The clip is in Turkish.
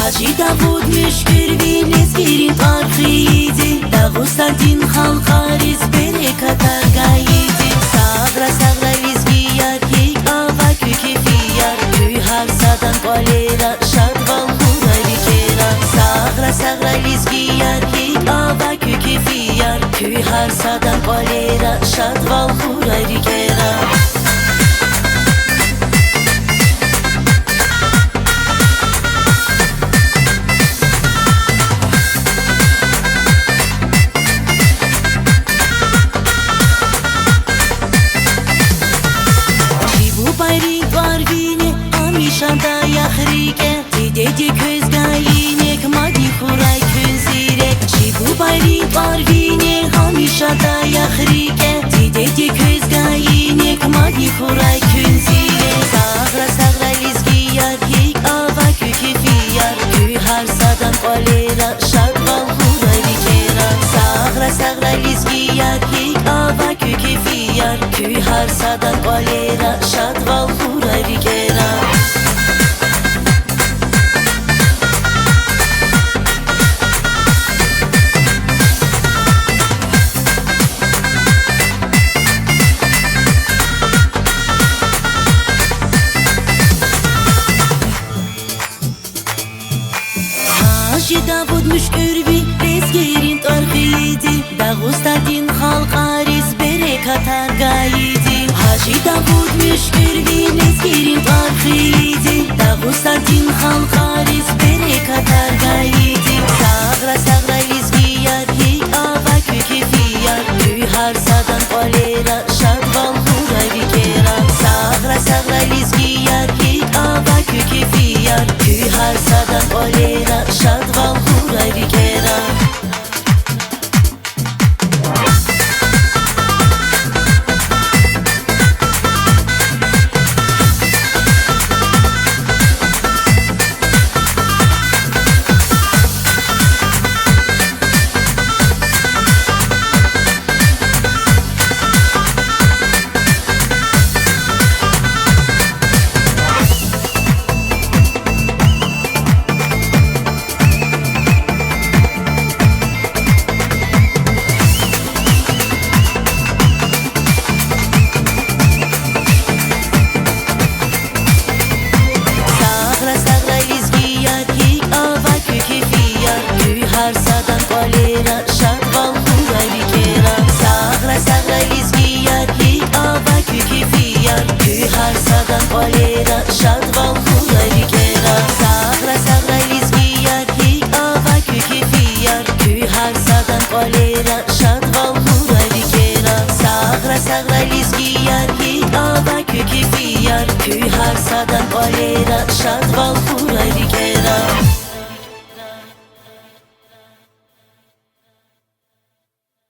Hacı Davud müşkür lezgirin tarxiydi Dağustantin halqariz berekata gayidi Sagra sagra lezgiyar yek ava kükefiyar Köy harsadan kolera şadval hurari kera Sagra sagra lezgiyar yek ava kükefiyar Köy harsadan kolera şadval hurari kera Şanda yahrike Tidedi közgayine Kmadi kuray künzire Çibu bari barvine Hamişada yahrike Tidedi közgayine Kmadi kuray künzire Sagra sagra lizgiyar Yek ava kükefiyar Köy harsadan kolera Şadval hurari kera Sagra sagra lizgiyar Yek ava kükefiyar Köy harsadan kolera Şadval hurari kera Hacı Davud müşkürvi lezgirin tarxiydi Dağustantin halqariz berekatar gayidi Hacı Davud müşkürvi lezgirin tarxiydi Dağustantin halqariz berekatar gayidi